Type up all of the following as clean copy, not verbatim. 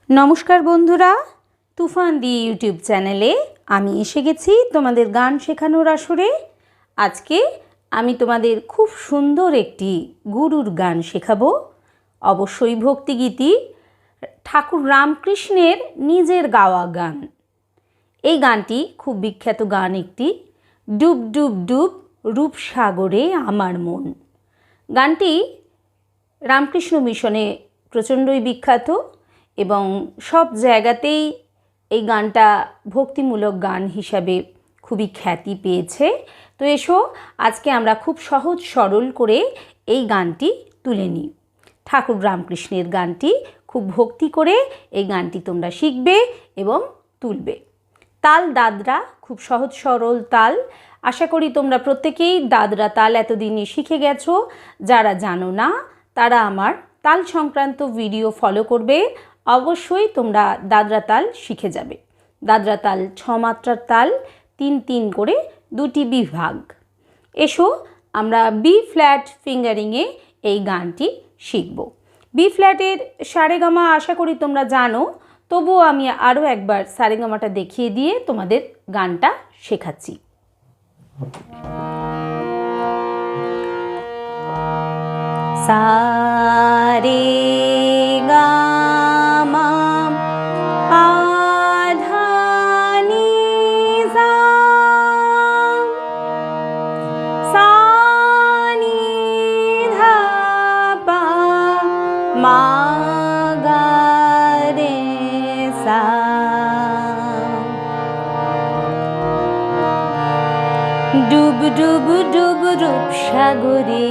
নমস্কার বন্ধুরা, তুফান দি ইউটিউব চ্যানেলে আমি এসে গেছি তোমাদের গান শেখানোর আসরে। আজকে আমি তোমাদের খুব সুন্দর একটি গুরুর গান শেখাবো, অবশ্যই ভক্তিগীতি, ঠাকুর রামকৃষ্ণের নিজের গাওয়া গান। এই গানটি খুব বিখ্যাত গান একটি, ডুব ডুব ডুব রূপসাগরে আমার মন। গানটি রামকৃষ্ণ মিশনে প্রচণ্ডই বিখ্যাত এবং সব জায়গাতেই এই গানটা ভক্তিমূলক গান হিসাবে খুবই খ্যাতি পেয়েছে। তো এসো আজকে আমরা খুব সহজ সরল করে এই গানটি তুলে নিই। ঠাকুর রামকৃষ্ণের গানটি খুব ভক্তি করে এই গানটি তোমরা শিখবে এবং তুলবে। তাল দাদরা খুব সহজ সরল তাল। আশা করি তোমরা প্রত্যেকেই দাদরা তাল এতদিনই শিখে গেছো। যারা জানো না তারা আমার তাল সংক্রান্ত ভিডিও ফলো করবে, অবশ্যই তোমরা দাদরা তাল শিখে যাবে। দাদরা তাল 6 মাত্রার তাল, 3-3 করে 2টি বিভাগ। এসো আমরা বি ফ্ল্যাট ফিঙ্গারিংয়ে এই গানটি শিখব। বি ফ্ল্যাটের সারেগামা আশা করি তোমরা জানো, তবুও আমি আরও একবার সারেগামাটা দেখিয়ে দিয়ে তোমাদের গানটা শেখাচ্ছি। সারে গামা আধানি সা সানি ধা পা মা গা রে সা। ডুব ডুব ডুব রূপসাগরে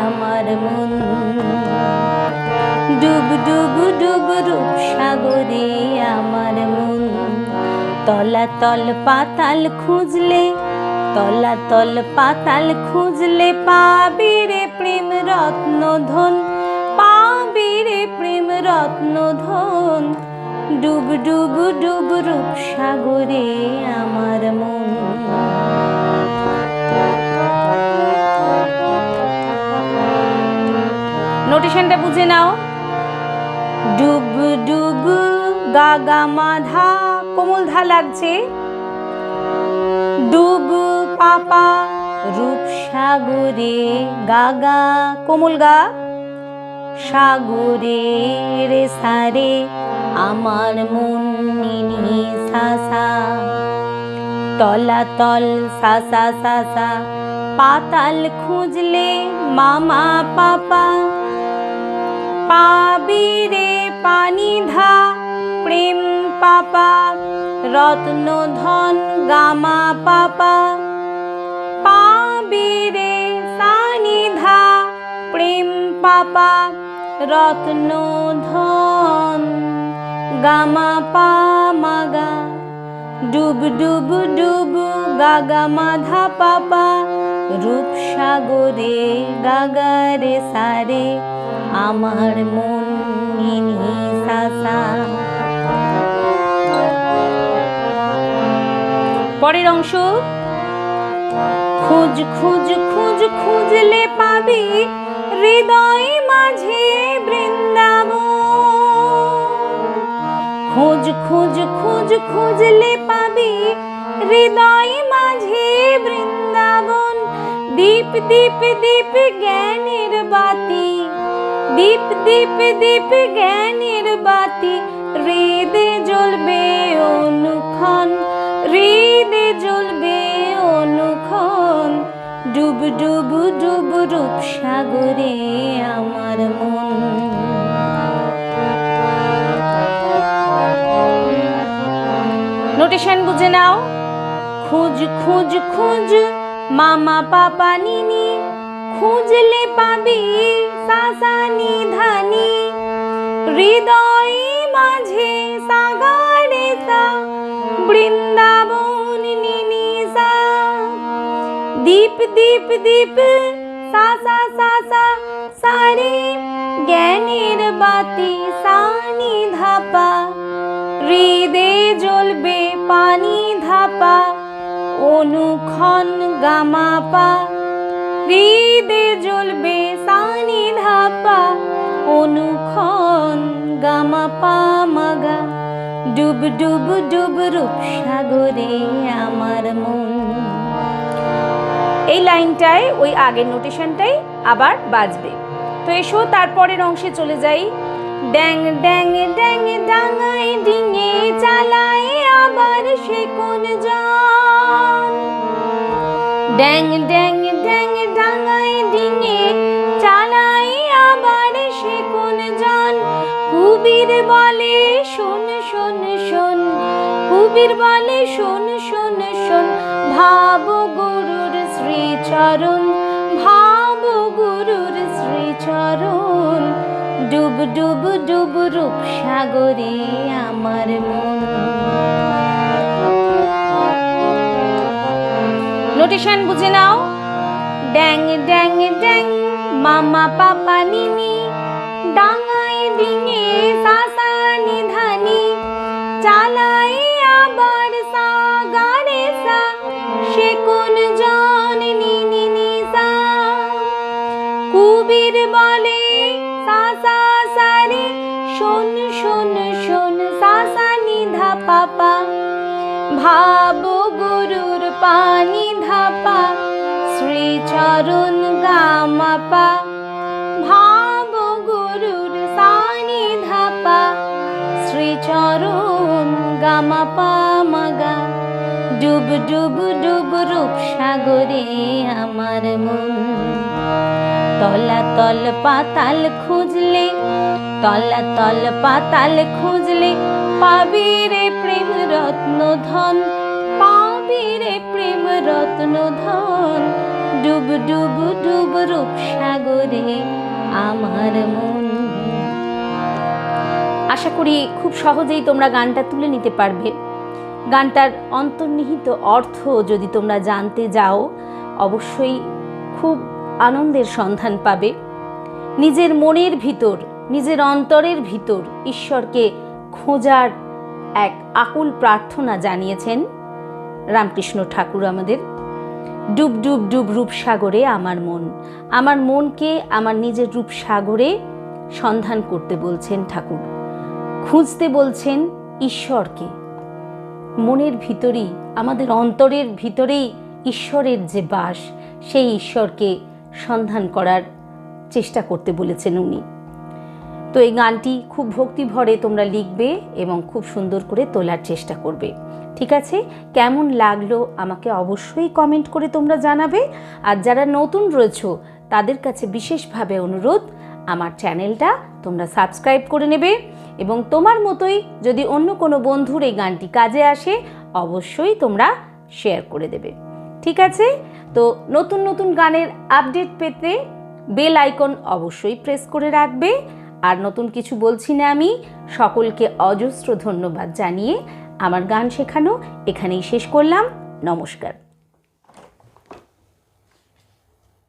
আমার মন, ডুব ডুব ডুব রূপসাগরে আমার মন। তলাতল পাতাল খুঁজলে, তলাতল পাতাল খুঁজলে পাবি রে প্রেম রত্ন ধন, পাবি রে প্রেম রত্ন ধন। ডুব ডুব ডুব রূপসাগরে আমার মন। নোটেশনটা বুঝে নাও। ডুব ডুব গা গা মা ধা, কোমল ধা লাগছে। ডুব পাপা রূপসাগরে, গা গা কোমল গা, সাগরে রে সারে আমার মন নিনি সা সা। তলাতল সা সা সা সা, পাতাল খুঁজলে মামা পাপা, পাবি রে পানি ধা প্রেম পাপা রত্ন ধন গামা পাপা। পাবি রে সানি ধা প্রেম পাপা রত্ন ধন গামা পা মাগা। ডুব ডুব ডুব গা গা মা ধা পাপা রূপসাগরে গা গা রে সারে আমার মন নিনি সা সা। পরের অংশ। খুঁজ খুঁজ খুঁজ খুঁজলে পাবি হৃদয় মাঝে বৃন্দাবন। খোঁজ খোঁজ খোঁজ খুঁজলে পাবি হৃদয় মাঝে বৃন্দাবন। দীপ দীপ দীপ জ্ঞানের বাতি, দীপ দীপ দীপ জ্ঞানের বাতি হৃদে জ্বলবে অনুক্ষণ, হৃদে জ্বলবে অনুক্ষণ। ডুব ডুব ডুব রূপসাগরে আমার মন। নোটেশন বুঝে নাও। খুঁজ খুঁজ খুঁজ মামা পাপা নিনি, খুঁজলে পাবি সা সা নি ধা নি। হৃদয় মাঝে সাগরে সা বৃন্দাবন নিনি সা। দীপ দীপ দীপ সা সা সা সা সারে জ্ঞানের বাতি সানি ধাপা। হৃদে জ্বলবে পানি ধাপা অনুক্ষণ গামা পা। হৃদে জ্বলবে সানি ধাপা অনুক্ষণ গামা পা মাগা। ডুব ডুব ডুব রূপসাগরে আমার মন। এই লাইনটায় ওই আগের নোটেশনটাই আবার বাজবে। তো এসো তারপরের অংশে চলে যাই। ড্যাং ড্যাং ড্যাং ডাঙায় ডিঙে চালায় আবার সে কোন জন। ড্যাং ড্যাং ড্যাং ডাঙায় ডিঙে চালায় আবার সে কোন জন। কুবির বলে শোন শোন শোন, কুবির বলে শোন শোন শোন, ভাব গুরুর শ্রীচরণ, ভাব গুরুর শ্রীচরণ। ডুব ডুব ডুব রূপসাগরে আমার মন। নোটেশন বুঝে নাও। ড্যাং ড্যাং ড্যাং মামা পাপা নিনি, ডাঙায় ডিঙে সাসা নিধানি, চালায় আবার সা গারে সা, সে কোন জন নিনি নিসা। কুবির বলে সাসা সারে, শোন শোন শোন সাসা নিধা পাপা, ভাব গুরুর পানি ধাপা, শ্রীচরণ গামাপা, ভাব গুরুর সানি ধাপা, শ্রীচরণ গামাপা মাগা। ডুব ডুব ডুব রূপসাগরে আমার মন। তলাতল পাতাল খুঁজলে, তলাতল পাতাল খুঁজলে, পাবি রে প্রেম রত্ন ধন, পাবি রে প্রেম রত্ন ধন। ডুব ডুব ডুব রূপসাগরে আমার মন। আশা করি খুব সহজেই তোমরা গানটা তুলে নিতে পারবে। গানটার অন্তর্নিহিত অর্থ যদি তোমরা জানতে যাও অবশ্যই খুব আনন্দের সন্ধান পাবে। নিজের মনের ভিতর, নিজের অন্তরের ভিতর ঈশ্বরকে খোঁজার এক আকুল প্রার্থনা জানিয়েছেন রামকৃষ্ণ ঠাকুর আমাদের। ডুব ডুব ডুব রূপসাগরে আমার মন। আমার মনকে আমার নিজের রূপসাগরে সন্ধান করতে বলছেন ঠাকুর, খুঁজতে বলছেন ঈশ্বরকে। মনের ভিতরেই, আমাদের অন্তরের ভিতরেই ঈশ্বরের যে বাস, সেই ঈশ্বরকে সন্ধান করার চেষ্টা করতে বলেছেন উনি। তো এই গানটি খুব ভক্তি ভরে তোমরা লিখবে এবং খুব সুন্দর করে তোলার চেষ্টা করবে। ঠিক আছে, কেমন লাগলো আমাকে অবশ্যই কমেন্ট করে তোমরা জানাবে। আর যারা নতুন রয়েছো তাদের কাছে বিশেষভাবে অনুরোধ, আমার চ্যানেলটা তোমরা সাবস্ক্রাইব করে নেবে এবং তোমার মতোই যদি অন্য কোনো বন্ধুর এই গানটি কাজে আসে অবশ্যই তোমরা শেয়ার করে দেবে। ঠিক আছে, তো নতুন নতুন গানের আপডেট পেতে বেল আইকন অবশ্যই প্রেস করে রাখবে। আর নতুন কিছু বলছি না আমি। সকলকে অজস্র ধন্যবাদ জানিয়ে আমার গান শেখানো এখানেই শেষ করলাম। নমস্কার।